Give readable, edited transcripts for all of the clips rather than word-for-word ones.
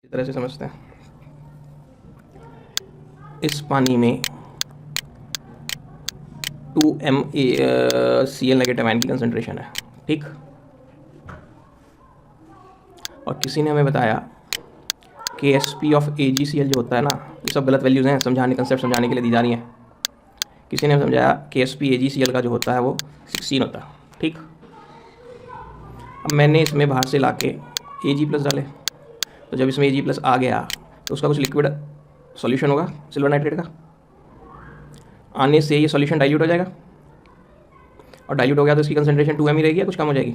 इस तरह से समझते हैं। इस पानी में 2 MaCl नेगेटिव आयन की कंसंट्रेशन है, ठीक। और किसी ने हमें बताया KSP ऑफ AgCl जो होता है ना, ये सब गलत वैल्यूज़ हैं, समझाने कंसेप्ट समझाने के लिए दी जा रही हैं। किसी ने समझाया KSP AgCl का जो होता है वो 16 होता है, ठीक। अब मैंने इसमें बाहर से लाके Ag+ डाले, तो जब इसमें Ag+ आ गया तो उसका कुछ लिक्विड सॉल्यूशन होगा सिल्वर नाइट्रेट का, आने से ये सॉल्यूशन डाइल्यूट हो जाएगा, और डाइल्यूट हो गया तो इसकी कंसंट्रेशन 2 ही रहेगी या कुछ कम हो जाएगी।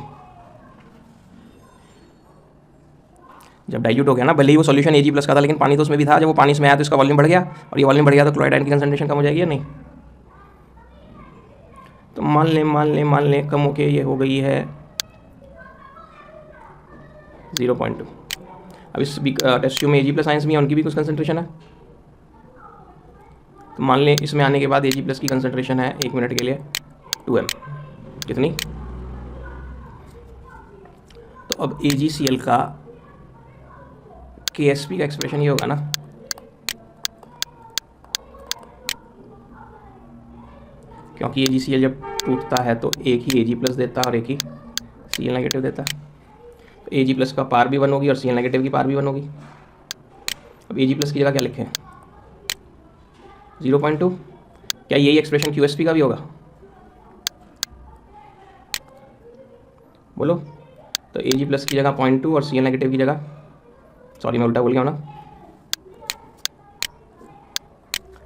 जब डाइल्यूट हो गया ना, भले ही वो सॉल्यूशन Ag+ का था लेकिन पानी तो उसमें भी था, जब वो पानी इसमें आया तो इसका वॉल्यूम बढ़ गया, और ये वॉल्यूम बढ़ गया तो क्लोराइड आयन की कंसंट्रेशन कम हो जाएगी या नहीं। तो मान लें कम होके ये हो गई है 0.2। अब इस टेस्ट ट्यूब में Ag+ आयंस भी है, उनकी भी कुछ कंसंट्रेशन है। तो मान लें इसमें आने के बाद Ag+ की कंसंट्रेशन है 1 मिनट के लिए 2m, कितनी। तो अब AgCl का KSP का एक्सप्रेशन ये होगा ना, क्योंकि AgCl जब टूटता है तो एक ही Ag+ देता है और एक ही Cl नेगेटिव देता है। तो Ag+ का पार भी 1 होगी और Cl नेगेटिव की पार भी 1 होगी। अब Ag+ की जगह क्या लिखें, 0.2। क्या यही एक्सप्रेशन QSP का भी होगा, बोलो। तो Ag+ की जगह 0.2 और Cl नेगेटिव की जगह, सॉरी मैं उल्टा बोल गया हूँ ना,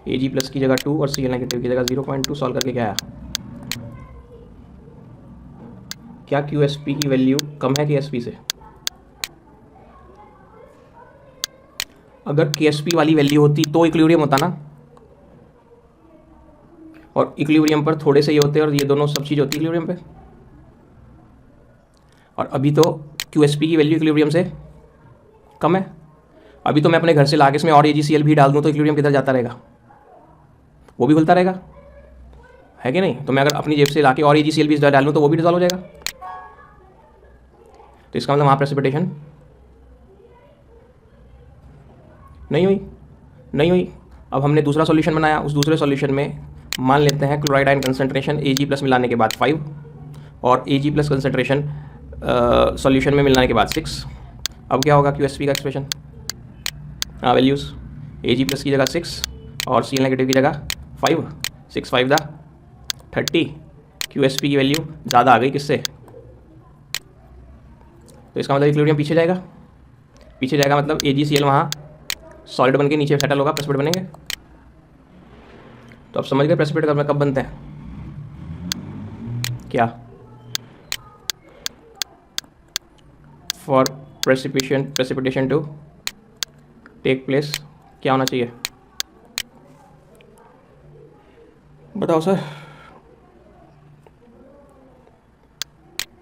Ag+ की जगह 2 और Cl नेगेटिव की जगह 0.2 सॉल्व करके क्या आया। क्या QSP की वैल्यू कम है KSP से। अगर KSP वाली वैल्यू होती तो इक्विलिब्रियम होता ना, और इक्विलिब्रियम पर थोड़े से ये होते और ये दोनों सब चीज़ होती इक्विलिब्रियम पे। और अभी तो QSP की वैल्यू इक्विलिब्रियम से कम है। अभी तो मैं अपने घर से लाके इसमें और AgCl भी डाल दूँ तो इक्विलिब्रियम किधर जाता रहेगा, वो भी खुलता रहेगा, है कि नहीं। तो मैं अगर अपनी जेब से लाके और AgCl भी डाल लूँ तो वो भी डिजॉल्व हो जाएगा। तो इसका मतलब वहाँ प्रेसिपिटेशन नहीं हुई। अब हमने दूसरा सॉल्यूशन बनाया, उस दूसरे सॉल्यूशन में मान लेते हैं क्लोराइड आयन कंसंट्रेशन Ag+ मिलाने के बाद 5 और Ag+ कंसंट्रेशन सॉल्यूशन में मिलाने के बाद 6। अब क्या होगा QSP का एक्सप्रेशन, वैल्यूज़ Ag+ की जगह 6 और Cl नेगेटिव की जगह 5, 6 5 30। QSP की वैल्यू ज़्यादा आ गई किससे, तो इसका मतलब इक्विलिब्रियम पीछे जाएगा, मतलब AgCl वहाँ सॉलिड बन के नीचे सेटल होगा, प्रेसिपिटेट बनेंगे। तो अब समझ गए प्रेसिपिटेट कब बनते हैं, क्या। For precipitation to take place क्या होना चाहिए, बताओ sir.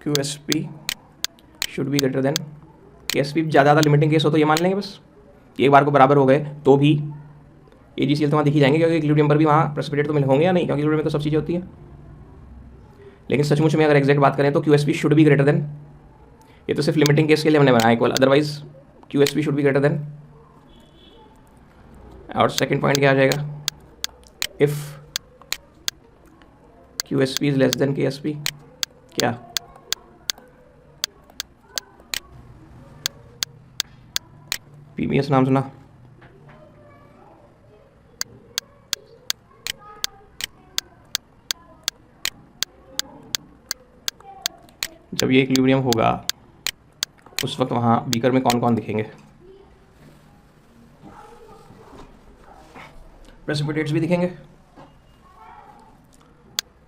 QSP should be greater than KSP। ज़्यादा लिमिटिंग केस हो तो ये मान लेंगे बस, एक बार को बराबर हो गए तो भी AgCl तो वहाँ दिख ही जाएंगे, क्योंकि इक्विलिब्रियम पर भी वहाँ प्रेसिपिटेट तो मिल होंगे या नहीं, क्योंकि इक्विलिब्रियम में तो सब चीज़ें होती है। लेकिन सचमुच में अगर एग्जैक्ट बात करें तो QSP should be greater then, ये तो सिर्फ लिमिटिंग केस के लिए हमने बनाया equal, otherwise QSP should be greater then. और सेकंड पॉइंट क्या आ जाएगा, if QSP is less than KSP, क्या। PBS नाम सुना, जब ये इक्विलिब्रियम होगा उस वक्त वहाँ बीकर में कौन कौन दिखेंगे, प्रेसिपिटेट्स भी दिखेंगे।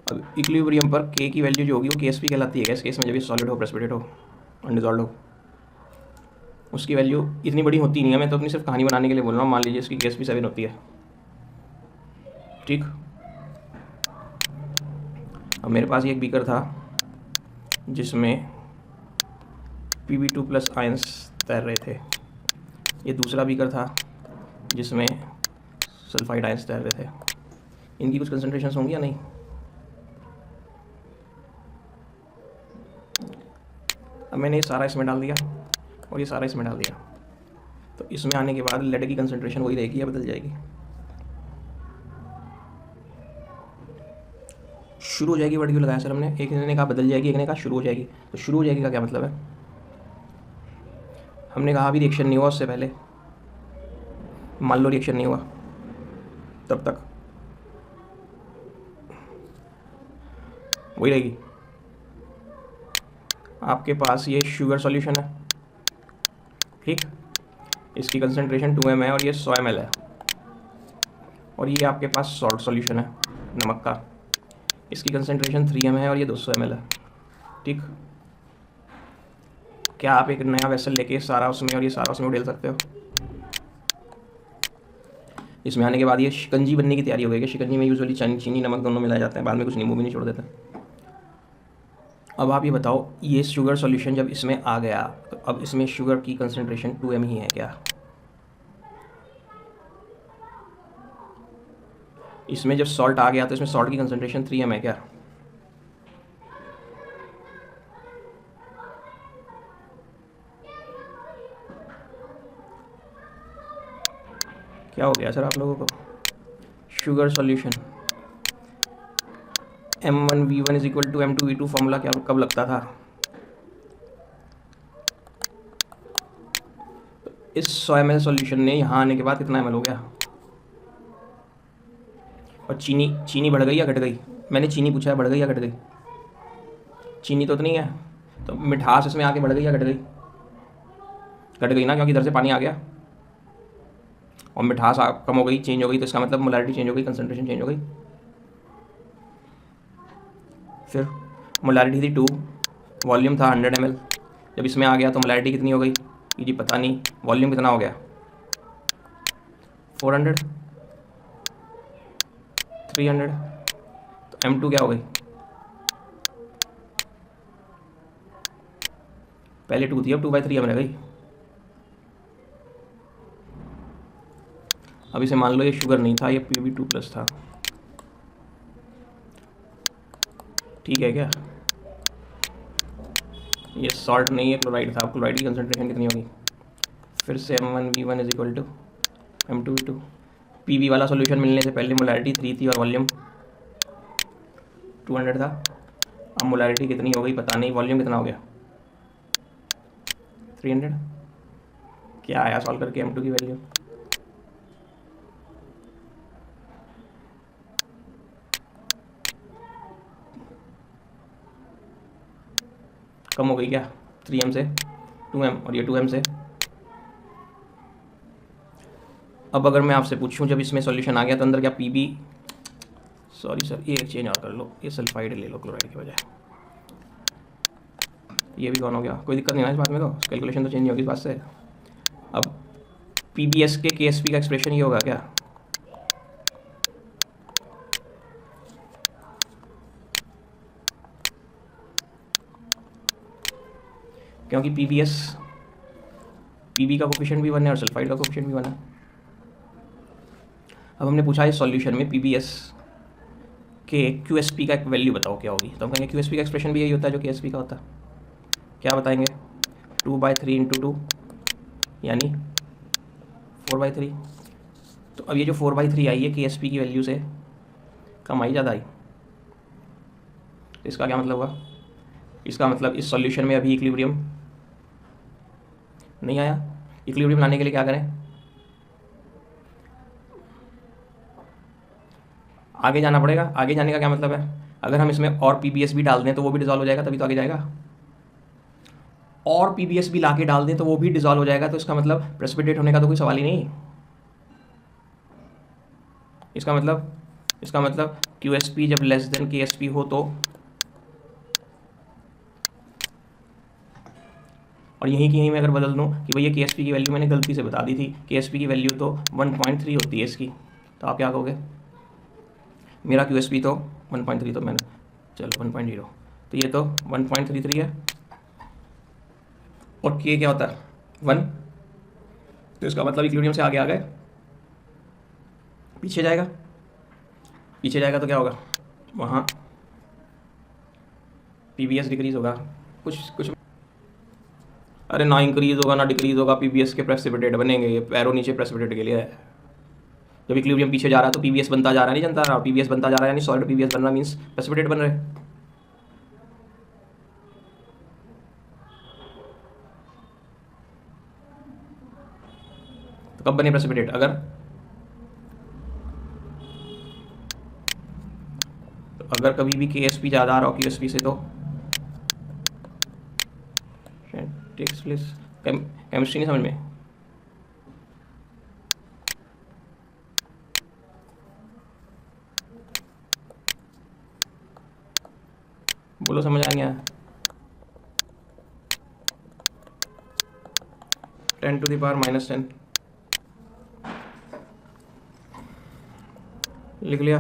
अब इक्विलिब्रियम पर K की वैल्यू जो होगी वो KSP कहलाती है। इस केस में जब ये सॉलिड हो, प्रेसिपिटेट हो, अनडिजॉल्व हो, उसकी वैल्यू इतनी बड़ी होती नहीं है। मैं तो अपनी सिर्फ कहानी बनाने के लिए बोल रहा हूँ। मान लीजिए इसकी KSP 7 होती है, ठीक। अब मेरे पास ये एक बीकर था जिसमें Pb2+ आयंस तैर रहे थे, ये दूसरा बीकर था जिसमें सल्फाइड आयंस तैर रहे थे। इनकी कुछ कंसंट्रेशंस होंगी या नहीं, अब मैंने ये सारा इसमें डाल दिया और ये सारा इसमें डाल दिया। तो इसमें आने के बाद लेड की कंसंट्रेशन वही रहेगी या बदल जाएगी? शुरू हो जाएगी वर्ड क्यों लगाया सर हमने? एक ने कहा बदल जाएगी, एक ने कहा शुरू हो जाएगी। तो शुरू हो जाएगी का क्या मतलब है? हमने कहा अभी रिएक्शन नहीं हुआ उससे पहले, मान लो रिएक्शन नहीं हुआ तब तक वही रहेगी। आपके पास ये शुगर सॉल्यूशन है, ठीक, इसकी कंसंट्रेशन 2m है और ये 100 ml है, और ये आपके पास सॉल्ट सॉल्यूशन है नमक का, इसकी कंसंट्रेशन 3m है और ये 200 ml है, ठीक। क्या आप एक नया वेसल लेके सारा उसमें और ये सारा उसमें उड़ेल सकते हो? इसमें आने के बाद ये शिकंजी बनने की तैयारी हो गई कि शिकंजी में यूजुअली चीनी नमक दोनों मिलाए जाते हैं, बाद में कुछ नींबू भी नहीं छोड़ देते। अब आप ये बताओ, ये शुगर सॉल्यूशन जब इसमें आ गया तो अब इसमें शुगर की कंसंट्रेशन 2m ही है क्या? इसमें जब सॉल्ट आ गया तो इसमें सॉल्ट की कंसंट्रेशन 3m है क्या? क्या हो गया सर आप लोगों को? Sugar solution M1V1 is equal to M2V2 formula क्या कब लगता था? इस 100 ml सॉल्यूशन ने यहाँ आने के बाद कितना ml हो गया? और चीनी बढ़ गई या घट गई? मैंने चीनी पूछा है, बढ़ गई या घट गई? चीनी तो नहीं है, तो मिठास इसमें आके बढ़ गई या घट गई? घट गई ना, क्योंकि इधर से पानी आ गया और मिठास कम हो गई, चेंज हो गई, तो इसका मतलब मोलारिटी चेंज हो गई, कंसंट्रेशन चेंज हो गई। फिर मोलारिटी थी 2, वॉल्यूम था 100 ml, जब इसमें आ गया तो मोलारिटी कितनी हो गई? ये जी पता नहीं, वॉल्यूम कितना हो गया? 400, 300, तो M2 क्या हो गई? पहले 2 थी, अब 2/3 रह गई। अब इसे मान लो ये शुगर नहीं था, ये Pb2+ था, ठीक है क्या? ये सॉल्ट नहीं है, क्लोराइड था। क्लोराइड की कंसंट्रेशन कितनी होगी? फिर से M1V1 is equal to M2V2। Pb वाला सॉल्यूशन मिलने से पहले मोलारिटी 3 थी और वॉल्यूम 200 था। अब मोलारिटी कितनी हो गई पता नहीं, वॉल्यूम कितना हो गया? 300। क्या आया सॉल्व करके M2 की वैल्यू? कम हो गई क्या? 3m से 2m और ये 2m से। अब अगर मैं आपसे पूछूं जब इसमें सॉल्यूशन आ गया तो अंदर क्या Pb, सॉरी सर ये चेंज और कर लो, ये सल्फाइड ले लो क्लोराइड की बजाय, ये भी कौन हो गया? कोई दिक्कत नहीं ना इस बात में, तो कैलकुलेशन तो चेंज नहीं होगी इस बात से। अब Pbs के Ksp का एक्सप्रेशन ये होगा क्या? क्योंकि Pb का कोफिशिएंट भी 1 है और सल्फाइड का कोफिशिएंट भी 1 है। अब हमने पूछा है सॉल्यूशन में Pbs के QSP का एक वैल्यू बताओ क्या होगी, तो हम कहेंगे QSP का एक्सप्रेशन भी यही होता है जो KSP का होता है। क्या बताएंगे? 2/3 × 2 यानी 4/3। तो अब ये जो 4/3 आई है KSP की वैल्यू से कम आई, ज़्यादा आई? इसका क्या मतलब हुआ? इसका मतलब इस सॉल्यूशन में अभी इक्विलिब्रियम नहीं आया। इक्विलिब्रियम लाने के लिए क्या करें? आगे जाना पड़ेगा। आगे जाने का क्या मतलब है? अगर हम इसमें और Pbs भी डाल दें तो वो भी डिजॉल्व हो जाएगा, तभी तो आगे जाएगा। और Pbs भी लाके डाल दें तो वो भी डिजॉल्व हो जाएगा, तो इसका मतलब प्रेसिपिटेट होने का तो कोई सवाल ही नहीं। इसका मतलब QSP जब लेस देन KSP हो तो, और यहीं की यहीं मैं अगर बदल दूं कि भैया KSP की वैल्यू मैंने गलती से बता दी थी, KSP की वैल्यू तो 1.3 होती है इसकी, तो आप क्या कहोगे? मेरा QSP तो 1.3, तो मैंने चलो 1.0, तो ये तो 1.33 है, और K क्या होता है? 1, तो इसका मतलब इक्विलिब्रियम से आगे आ गए, पीछे जाएगा तो क्या होगा? वहाँ Pbs डिक्रीज होगा कुछ। अरे ना इंक्रीज होगा ना डिक्रीज होगा, पीबीएस के प्रेसिपिटेट बनेंगे, ये एरो नीचे प्रेसिपिटेट के लिए है। जब इक्विलिब्रियम पीछे जा रहा है तो पीबीएस बनता जा रहा है, नहीं जनता रहा, पीबीएस बनता जा रहा है, यानी सॉलिड पीबीएस बन रहा मीन्स प्रेसिपिटेट बन रहे। तो कब बने प्रेसिपिटेट? अगर कभी भी KSP ज़्यादा आ रहा हो QSP से तो टेक्स प्लेस। केमिस्ट्री नहीं समझ में? बोलो समझ आ गया? 10⁻⁻10 लिख लिया।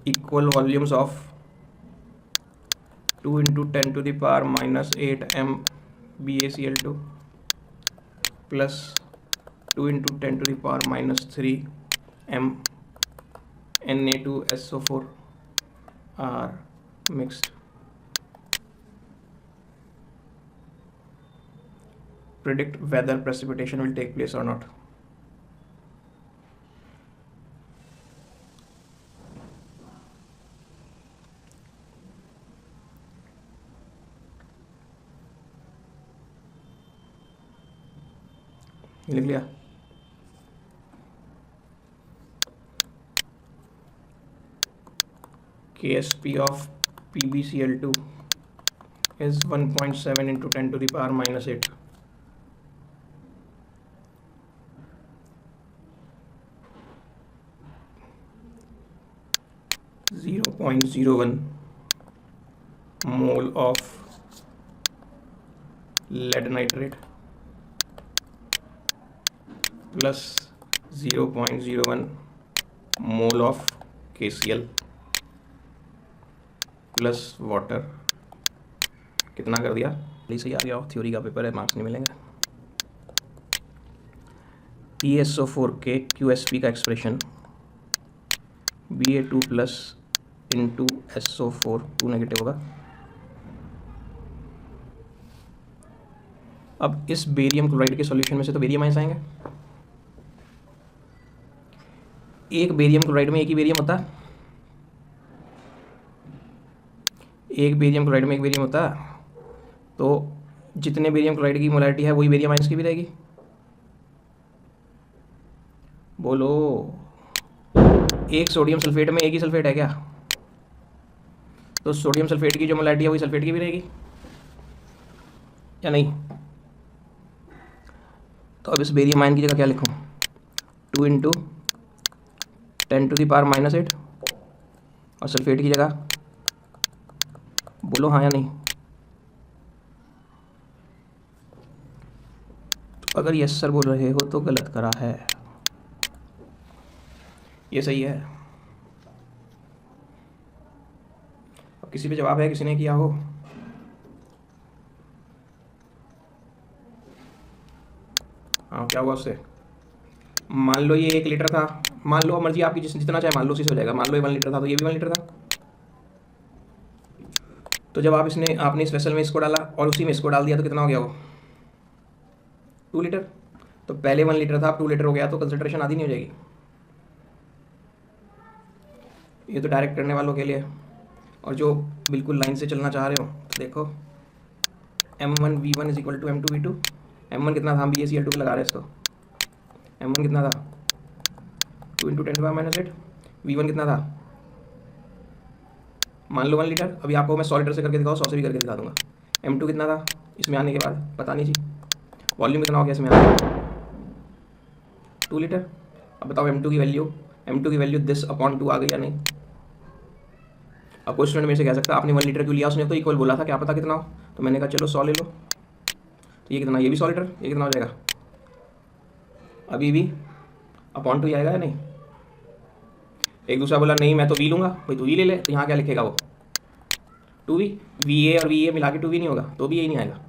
Equal volumes of 2 × 10⁻⁻8 MbAcl2 plus 2 × 10⁻³ Na2SO4 are mixed. Predict whether precipitation will take place or not. लिख लिया? KSP of PbCl2 is 1.7 × 10⁻⁻8. 0.01 mole of lead nitrate plus 0.01 mole of KCl plus water. कितना कर दिया? प्लीज सही आ गया हो, theory का paper है, मार्क्स नहीं मिलेंगे। PSO4 के QSP का expression Ba2 plus into SO4 2 negative होगा। अब इस बेरियम क्लोराइड के सॉल्यूशन में से तो बेरियम आयंस आएंगे। एक बेरियम क्लोराइड में एक ही बेरियम होता है, एक बेरियम क्लोराइड में एक बेरियम होता है, तो जितने बेरियम क्लोराइड की मोलैरिटी है वही बेरियम आयंस की भी रहेगी। बोलो, एक सोडियम सल्फेट में एक ही सल्फेट है क्या? तो सोडियम सल्फेट की जो मोलैरिटी है वही सल्फेट की भी रहेगी या नहीं? तो अब इस बेरियम आयन की जगह क्या लिखूं? 2 × 10⁻⁻8 और सल्फेट की जगह बोलो हाँ या नहीं? तो अगर यस सर बोल रहे हो तो गलत करा है, ये सही है। अब किसी पे जवाब है, किसी ने किया हो? हाँ, क्या हुआ उससे? मान लो ये 1 लीटर था, मान लो मर्जी आपकी जितना चाहे मान लो, उसी से हो जाएगा। मान लो ये 1 लीटर था तो ये भी 1 लीटर था। तो जब आपने इस वेसल में इसको डाला और उसी में इसको डाल दिया तो कितना हो गया वो? 2 लीटर। तो पहले 1 लीटर था, अब 2 लीटर हो गया, तो कंसंट्रेशन आधी नहीं हो जाएगी? ये तो डायरेक्ट करने वालों के लिए। और जो बिल्कुल लाइन से चलना चाह रहे हो तो देखो, M1V1 = M2V2। M1 कितना था? हम BaCl2 पे लगा रहे हैं इसको। M1 कितना था? 2 × 10⁻⁻8। V1 कितना था? मान लो 1 लीटर। अभी आपको मैं 100 लीटर से करके दिखाऊँ, 100 से भी करके दिखा दूंगा। M2 कितना था इसमें आने के बाद? पता नहीं जी। वॉल्यूम कितना हो गया इसमें आने के बाद? 2 लीटर। अब बताओ M2 की वैल्यू दिस अपॉन 2 आ गई या नहीं? अब कोई स्टूडेंट मेरे से कह सकता है आपने 1 लीटर क्यों लिया? उसने तो इक्वल बोला था, क्या पता कितना हो। तो मैंने कहा चलो 100 ले लो। तो ये कितना? ये भी 100 लीटर। ये कितना हो जाएगा? अभी भी अपॉन 2 आएगा या नहीं? एक दूसरा बोला नहीं मैं तो V लूँगा, भाई तो V ले ले। तो यहाँ क्या लिखेगा वो? 2V। VA और VA मिला के 2V नहीं होगा, तो भी यही नहीं आएगा।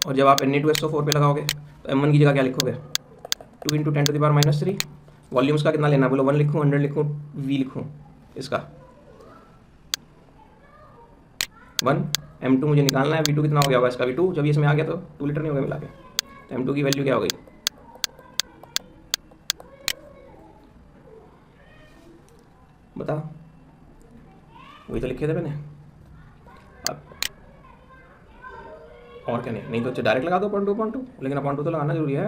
और जब आप Na2SO4 पे लगाओगे तो M1 की जगह क्या लिखोगे? 2 × 10⁻³ वॉल्यूम्स का कितना लेना? बोलो 1 लिखूँ, 100 लिखूँ, V लिखूँ? इसका 1 M2 मुझे निकालना है। V2 कितना हो गया होगा इसका? V2 जब ये इसमें आ गया तो 2 लीटर नहीं हो गया मिला के। तो M2 की वैल्यू क्या हो गई? बता, वही तो लिखे थे मैंने। अब और क्या, नहीं तो डायरेक्ट लगा दो 0.2, लेकिन 0.2 तो लगाना जरूरी है।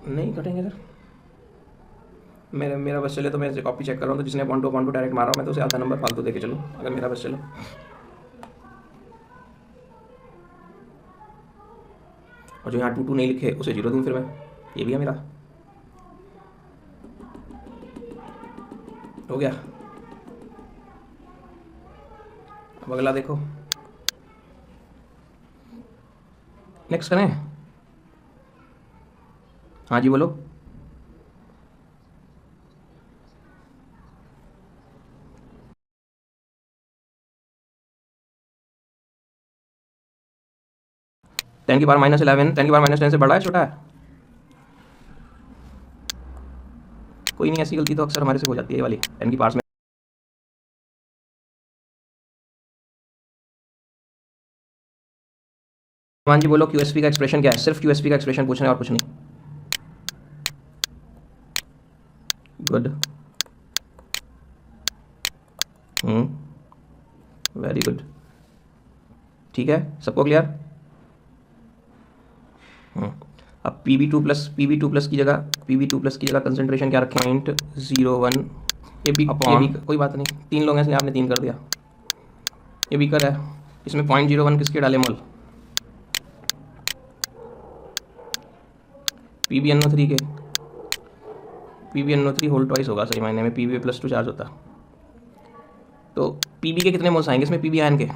नहीं कटेंगे सर, मेरा बस चले तो मैं कॉपी चेक कर रहा हूँ, तो जिसने 0.2 डायरेक्ट मारा मैं तो उसे आधा नंबर फालतू दे के चलो, अगर मेरा बस चलो। और जो यहाँ 2 नहीं लिखे उसे 0 दूँ फिर मैं, ये भी है मेरा। हो गया। अब अगला देखो, नेक्स्ट करें। हाँ जी बोलो। टेन की पावर -11 10 की पावर -10 से बड़ा है छोटा है? कोई नहीं, ऐसी गलती तो अक्सर हमारे से हो जाती है ये वाली, 10 की पावर में। हाँ जी बोलो, QSP का एक्सप्रेशन क्या है? सिर्फ QSP का एक्सप्रेशन पूछना है और कुछ नहीं। गुड, वेरी गुड, ठीक है, सबको क्लियर? अब Pb2 प्लस की जगह कंसेंट्रेशन क्या रखें? 0.01। ये भी कोई बात नहीं, 3 लोग हैं इसलिए आपने 3 कर दिया। ये बीकर है, इसमें 0.01 किसके डाले मोल? PbNO3 के। PbNO3 होल ट्वाइस होगा सही मायने में, Pb+2 चार्ज होता। तो Pb के कितने मोल्स आएंगे इसमें, Pb आयन के?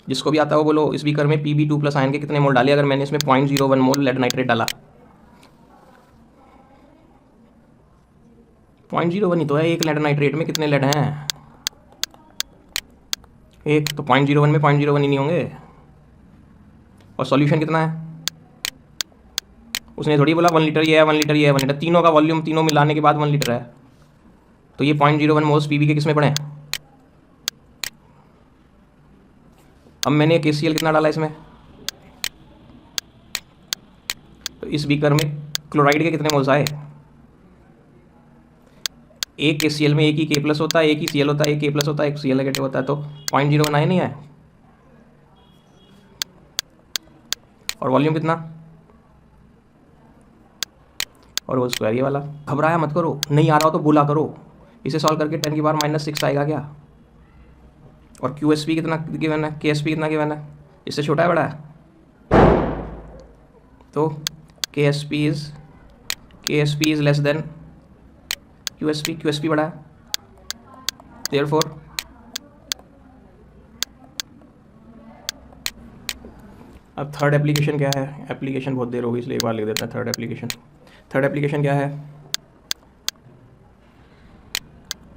जिसको भी आता हो बोलो। इस बीकर में Pb2+ आयन के कितने मोल डाले? अगर मैंने इसमें 0.01 मोल लेड नाइट्रेट डाला, 0.01 ही तो है एक लेड नाइट्रेट में। कितने लेड हैं? एक, तो 0.01 में 0.01 ही नहीं होंगे। और सॉल्यूशन कितना है? उसने थोड़ी बोला 1 लीटर ये है, 1 लीटर ये है, 1 लीटर। तीनों का वॉल्यूम तीनों मिलाने के बाद 1 लीटर है। तो ये 0.01 मोल्स Pb के किस में पड़े? अब मैंने KCl कितना डाला इसमें? तो इस बीकर में क्लोराइड के कितने मोल्स आए? एक KCl में एक ही K+ होता है, एक ही Cl होता है, एक K+ होता है, एक Cl नेगेटिव होता है। तो 0.01 आए नहीं है। और वॉल्यूम कितना? और वो स्क्वायर ये वाला। घबराया मत करो, नहीं आ रहा हो तो बोला करो। इसे सॉल्व करके 10 की पावर -6 आएगा क्या? और QSP कितना गिवन है? KSP कितना गिवन है? इससे छोटा है बड़ा है? तो KSP is less than QSP बड़ा है। देयरफॉर अब थर्ड एप्लीकेशन क्या है? एप्लीकेशन बहुत देर होगी इसलिए एक बार लिख देते हैं। थर्ड एप्लीकेशन क्या है?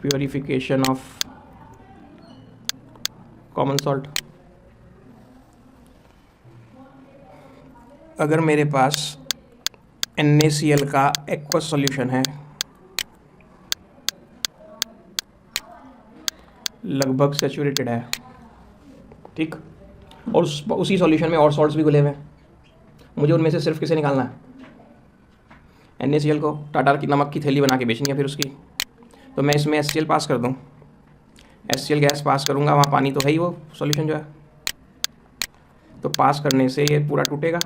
Purification of common salt. अगर मेरे पास NaCl का एक्वस सॉल्यूशन है, लगभग सैचुरेटेड है, ठीक, और उसी सॉल्यूशन में और सॉल्ट्स भी घुले हुए हैं, मुझे उनमें से सिर्फ किसे निकालना है? NaCl को टाटा की नमक की थैली बना के बेचनी है फिर उसकी। तो मैं इसमें HCl पास कर दूँ, HCl गैस पास करूँगा, वहाँ पानी तो है ही वो सॉल्यूशन जो है, तो पास करने से ये पूरा टूटेगा।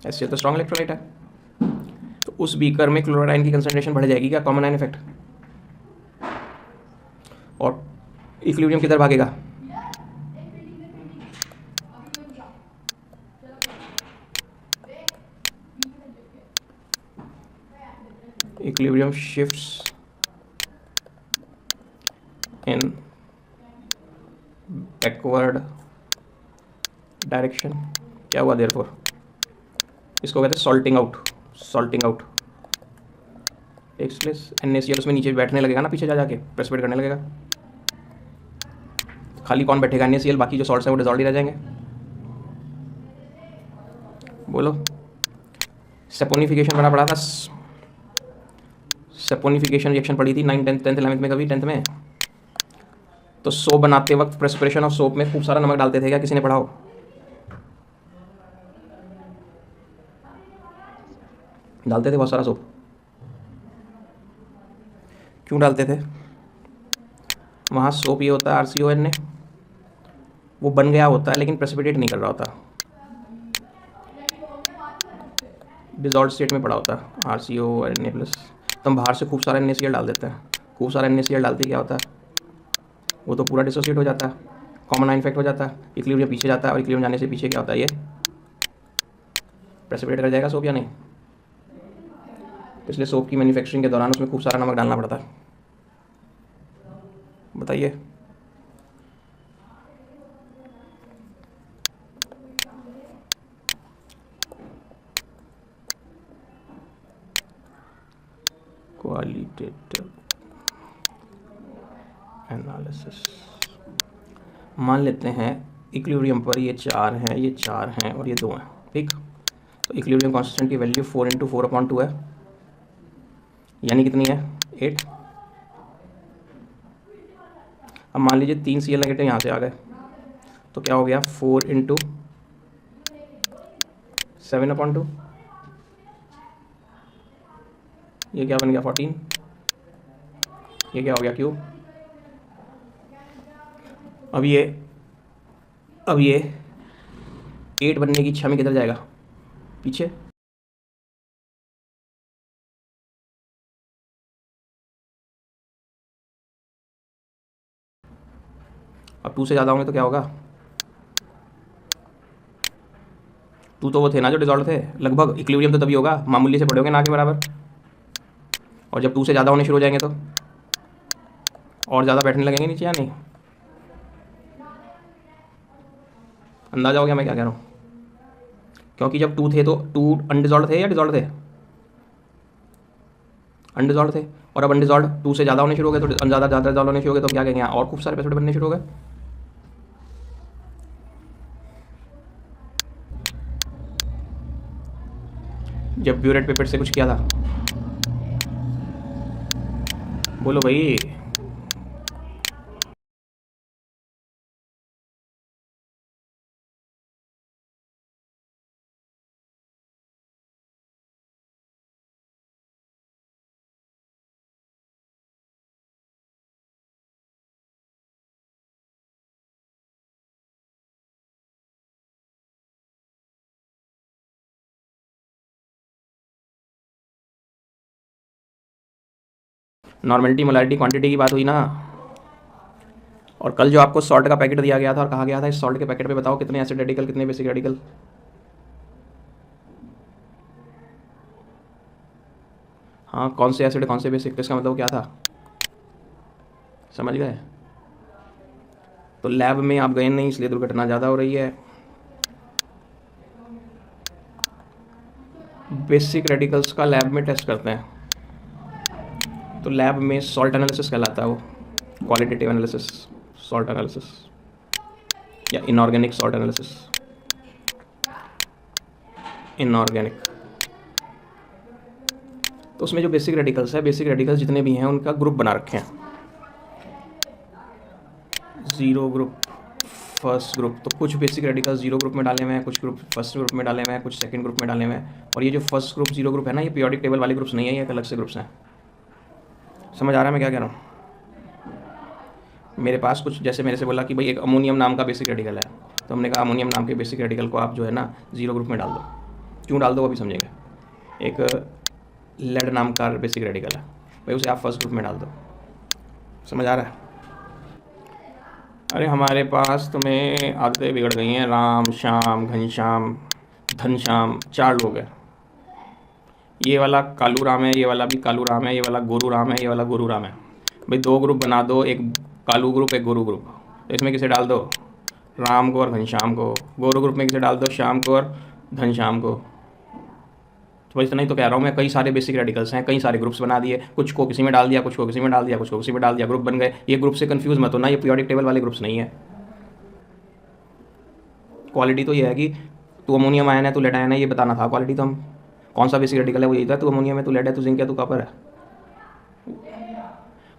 HCl तो स्ट्रॉन्ग इलेक्ट्रोलाइट है। तो उस बीकर में क्लोराइड आयन की कंसंट्रेशन बढ़ जाएगी क्या? Common ion effect. और इक्विलिब्रियम किधर भागेगा? Equilibrium shifts in backward direction. क्या हुआ देयरफॉर? इसको कहते हैं salting out takes place. NaCl उसमें नीचे बैठने लगेगा ना, पीछे जाके प्रेसिपिटेट करने लगेगा। खाली कौन बैठेगा? NaCl, बाकी जो सॉल्ट्स हैं वो डिजॉल्व ही रह जाएंगे। बोलो, सेपोनिफिकेशन बड़ा था। सेपोनिफिकेशन रिएक्शन पढ़ी थी 9th 10th 10th 11th में, कभी 10th में। तो सोप बनाते वक्त प्रेसपिरेशन ऑफ सोप में खूब सारा नमक डालते थे, क्या किसी ने पढ़ा हो? डालते थे बहुत सारा सोप। क्यों डालते थे? वहाँ सोप ये होता है RCONA, वो बन गया होता है लेकिन प्रेसिपिटेट नहीं कर रहा होता, डिजॉल्व स्टेट में पड़ा होता है RCONA प्लस। तो हम बाहर से खूब सारा NaCl डाल देते हैं। खूब सारा NaCl डालते क्या होता है, वो तो पूरा डिसोसिएट हो जाता है, कॉमन आयन इफेक्ट हो जाता है, इक्विलिब्रियम पीछे जाता है, और इक्विलिब्रियम जाने से पीछे क्या होता है, ये प्रेसिपिटेट कर जाएगा सोप या नहीं। तो इसलिए सोप की मैन्युफैक्चरिंग के दौरान उसमें खूब सारा नमक डालना पड़ता है। बताइए। क्वालिटेटिव एनालिसिस, मान लेते हैं इक्विलिब्रियम पर ये 4 हैं, ये 4 हैं और ये 2 हैं, ठीक। तो इक्विलिब्रियम कांस्टेंट की वैल्यू 4 × 4/2 है, यानी कितनी है, 8। अब मान लीजिए 3 Cl नेगेटिव यहाँ से आ गए, तो क्या हो गया, 4 × 7/2, ये क्या बन गया, 14। ये क्या हो गया, क्यूब। अब ये 8 बनने की इच्छा में किधर जाएगा, पीछे। अब 2 से ज़्यादा होंगे तो क्या होगा, 2 तो वो थे ना जो डिजॉल्व थे लगभग, इक्विलिब्रियम तो तभी होगा मामूली से पड़े होंगे ना के बराबर। और जब 2 से ज़्यादा होने शुरू हो जाएंगे तो और ज़्यादा बैठने लगेंगे नीचे, या नहीं। अंदाजा हो गया मैं क्या कह रहा हूँ, क्योंकि जब 2 थे तो 2 अनडिजॉल्व थे या डिजॉल्व थे, अनडिजॉल्व थे। और अब अनडिजॉल्व 2 से ज़्यादा होने शुरू हो गए, तो ज़्यादा डिजॉल्व होने शुरू हो गए, तो क्या कहेंगे, और खूब सारे पेप्टाइड बनने शुरू हो गए। जब ब्यूरेट पेपेट से कुछ किया था, बोलो भाई। नॉर्मेलिटी मोलारिटी क्वांटिटी की बात हुई ना। और कल जो आपको सॉल्ट का पैकेट दिया गया था और कहा गया था इस सॉल्ट के पैकेट पे बताओ कितने एसिड रेडिकल कितने बेसिक रेडिकल। हाँ, कौन से एसिड कौन से बेसिक, तो इसका मतलब क्या था, समझ गए। तो लैब में आप गए नहीं, इसलिए दुर्घटना ज़्यादा हो रही है। बेसिक रेडिकल्स का लैब में टेस्ट करते हैं, तो लैब में सॉल्ट एनालिसिस कहलाता है वो, क्वालिटेटिव एनालिसिस, सॉल्ट एनालिसिस या इनऑर्गेनिक सॉल्ट एनालिसिस, इनऑर्गेनिक। तो उसमें जो बेसिक रेडिकल्स है, बेसिक रेडिकल्स जितने भी हैं उनका ग्रुप बना रखे हैं, 0 ग्रुप, फर्स्ट ग्रुप। तो कुछ बेसिक रेडिकल्स 0 ग्रुप में डाले हुए हैं, कुछ ग्रुप फर्स्ट ग्रुप में डाले हुए हैं, कुछ सेकंड ग्रुप में डाले हुए हैं। और ये जो फर्स्ट ग्रुप 0 ग्रुप है ना, ये पीरियोडिक टेबल वाले ग्रुप्स नहीं है, ये अलग से ग्रुप्स हैं। समझ आ रहा है मैं क्या कह रहा हूँ। मेरे पास कुछ, जैसे मेरे से बोला कि भाई एक अमोनियम नाम का बेसिक रेडिकल है, तो हमने कहा अमोनियम नाम के बेसिक रेडिकल को आप जो है ना 0 ग्रुप में डाल दो। क्यों डाल दो वो भी समझेंगे। एक लेड नाम का बेसिक रेडिकल है, भाई उसे आप फर्स्ट ग्रुप में डाल दो। समझ आ रहा है। अरे हमारे पास तुम्हें आदतें बिगड़ गई हैं, राम श्याम घनश्याम धनश्याम 4 लोग हैं। ये वाला कालू राम है, ये वाला भी कालू राम है, ये वाला गुरु राम है, ये वाला गुरु राम है। भाई 2 ग्रुप बना दो, एक कालू ग्रुप एक गुरु ग्रुप। तो इसमें किसे डाल दो, राम को और घनश्याम को। गुरु ग्रुप में किसे डाल दो, श्याम को और घनश्याम को। तो इतना ही तो कह रहा हूँ मैं, कई सारे बेसिक रेडिकल्स हैं, कई सारे ग्रुप्स बना दिए, कुछ को किसी में डाल दिया, कुछ को किसी में डाल दिया, कुछ को किसी में डाल दिया, ग्रुप बन गए। ये ग्रुप से कंफ्यूज मत होना, ये पीरियोडिक टेबल वाले ग्रुप्स नहीं है। क्वालिटी तो ये है कि तू अमोनियम आयन है, तू लेड आयन है, ये बताना था। क्वालिटी तो हम कौन सा बेसिक रेडिकल है वो यही था, तू अमोनियम है, तू लेड है, तू जिंक है, तू कॉपर है।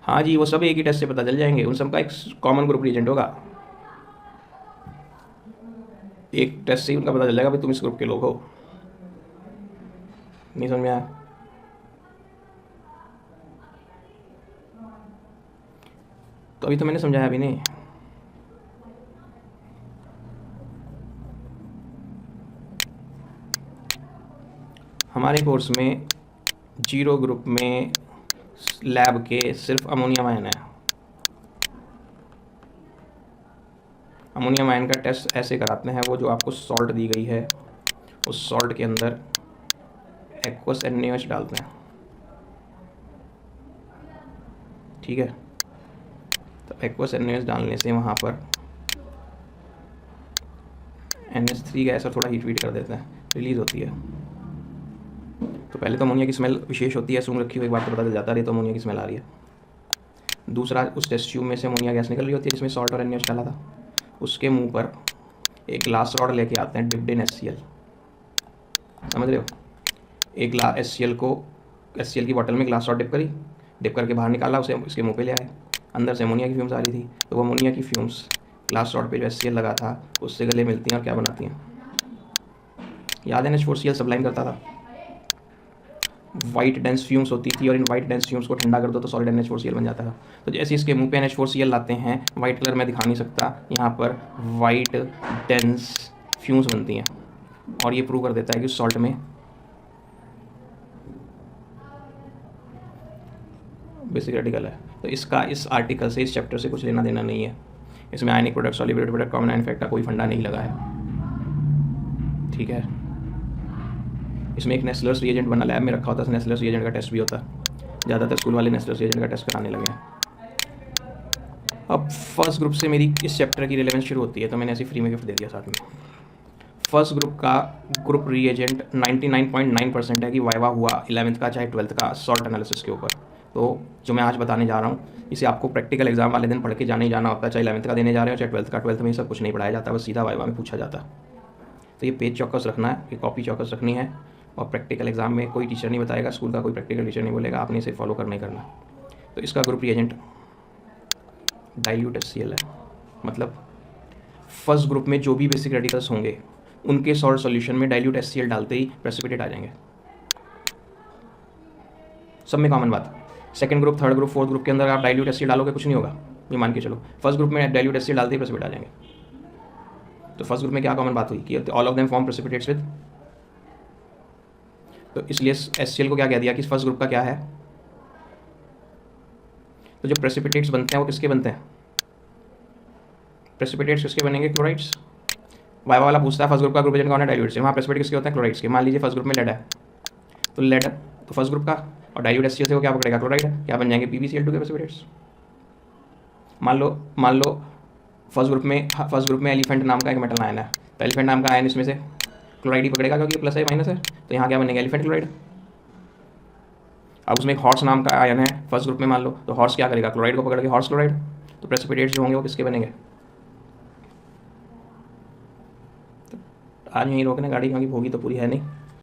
हाँ जी, वो सब एक ही टेस्ट से पता चल जाएंगे, उन सब का एक कॉमन ग्रुप रिएजेंट होगा, एक टेस्ट से ही उनका पता चल जाएगा भाई तुम इस ग्रुप के लोग हो। नहीं समझ में आया? तो अभी तो मैंने समझाया भी नहीं। हमारे कोर्स में जीरो ग्रुप में लैब के सिर्फ अमोनियम आयन है। अमोनियम आयन का टेस्ट ऐसे कराते हैं, वो जो आपको सॉल्ट दी गई है उस सॉल्ट के अंदर एक्वस NaOH डालते हैं, ठीक है। तो एक्वस NaOH डालने से वहाँ पर NH3 गैस और थोड़ा हीट वीट कर देते हैं, रिलीज़ होती है। तो पहले तो अमोनिया की स्मेल विशेष होती है, सूंघ रखी हुई एक बार तो पता चल जाता है तो अमोनिया की स्मेल आ रही है। दूसरा, उस टेस्ट ट्यूब में से अमोनिया गैस निकल रही होती है जिसमें सॉल्ट और NaOH डाला था, उसके मुंह पर एक ग्लास रॉड लेके आते हैं डिप्ड इन HCl, समझ रहे हो। एक ग्लास HCl की बॉटल में ग्लास रॉड डिप करके बाहर निकाला, उसे उसके मुंह पे ले आए, अंदर से अमोनिया की फ्यूम्स आ रही थी, तो वो अमोनिया की फ्यूम्स ग्लास रॉड पे जो HCl लगा था उससे गले मिलती हैं और क्या बनाती हैं, याद है NH4Cl सब्लाइम करता था, वाइट डेंस फ्यूम्स होती थी और इन वाइट डेंस फ्यूम्स को ठंडा कर दो तो सॉलिड NH4Cl बन जाता था। तो जैसे इसके मुंह पे NH4Cl लाते हैं, वाइट कलर में दिखा नहीं सकता, यहाँ पर वाइट डेंस फ्यूम्स बनती हैं और ये प्रूव कर देता है कि सॉल्ट में बेसिक रेडिकल है। तो इसका इस आर्टिकल से, इस चैप्टर से कुछ लेना देना नहीं है, इसमें ionic product, soluble product, common ion effect का कोई फंडा नहीं लगा है, ठीक है। इसमें एक नेस्लर्स रिएजेंट बना लैब में रखा होता है, नेस्लर्स रिएजेंट का टेस्ट भी होता है, ज़्यादातर स्कूल वाले नेस्लर्स रिएजेंट का टेस्ट कराने लगे हैं। अब फर्स्ट ग्रुप से मेरी इस चैप्टर की रिलेवेंस शुरू होती है, तो मैंने ऐसे फ्री में गिफ्ट दे दिया साथ में। फर्स्ट ग्रुप का ग्रुप रिएजेंट 99.9% है कि वाइवा हुआ 11th का चाहे 12th का सॉल्ट एनालिसिस के ऊपर। तो जो मैं आज बताने जा रहा हूँ इसे आपको प्रैक्टिकल एग्जाम वाले दिन पढ़ के जाने ही जाना होता है, चाहे 11th का देने जा रहे हो चाहे 12th का। 12th में ये सब कुछ नहीं पढ़ाया जाता, बस सीधा वाइवा में पूछा जाता। तो ये पेज चौकस रखना है, ये कॉपी चौकस रखनी है, और प्रैक्टिकल एग्जाम में कोई टीचर नहीं बताएगा, स्कूल का कोई प्रैक्टिकल टीचर नहीं बोलेगा, आपने इसे फॉलो करना ही करना। तो इसका ग्रुप रिएजेंट डाइल्यूट HCl है, मतलब फर्स्ट ग्रुप में जो भी बेसिक रेडिकल्स होंगे उनके सॉल्ट सॉल्यूशन में डाइल्यूट HCl डालते ही प्रेसिपिटेट आ जाएंगे, सब में कॉमन बात। Second group, third group, fourth group के अंदर आप डाइल्यूट HCl डालोगे कुछ नहीं होगा, ये मान के चलो। फर्स्ट ग्रुप में डाइल्यूट HCl डालते ही प्रेसिपिटेट आ जाएंगे। तो फर्स्ट ग्रुप में क्या कॉमन बात हुई कि all of them form precipitates with, तो इसलिए HCl को क्या कह दिया कि फर्स्ट ग्रुप का क्या है। तो जो प्रेसिपिटेट्स बनते हैं वो किसके बनते हैं, प्रेसिपिटेट्स किसके बनेंगे, क्लोराइड्स। वाइवा वाला पूछता है फर्स्ट ग्रुप का ग्रुप एजेंट कौन है, डाइल्यूट से, वहाँ प्रेसिपिटेट किसके होते हैं, क्लोराइड्स के। मान लीजिए फर्स्ट ग्रुप में लेड है, तो लेड तो फर्स्ट ग्रुप का, और डाइल्यूट HCl से वो क्या पकड़ेगा, क्लोराइड है, क्या बन जाएंगे PbCl2 के प्रेसिपिटेट्स। मान लो फर्स्ट ग्रुप में एलिफेंट नाम का एक मेटल आयन है, तो एलिफेंट नाम का आयन इसमें से क्लोराइड ही पकड़ेगा क्योंकि प्लस है माइनस है, तो यहाँ क्या बनेगा, एलिफेंट क्लोराइड। अब उसमें एक हॉर्स नाम का आयन है फर्स्ट ग्रुप में, मान लो, तो हॉर्स क्या करेगा, क्लोराइड को पकड़ के हॉर्स क्लोराइड। तो प्रेसिपिटेट्स जो होंगे वो किसके बनेंगे। तो आज यहीं रोकने गाड़ी, क्योंकि भोगी तो पूरी है नहीं।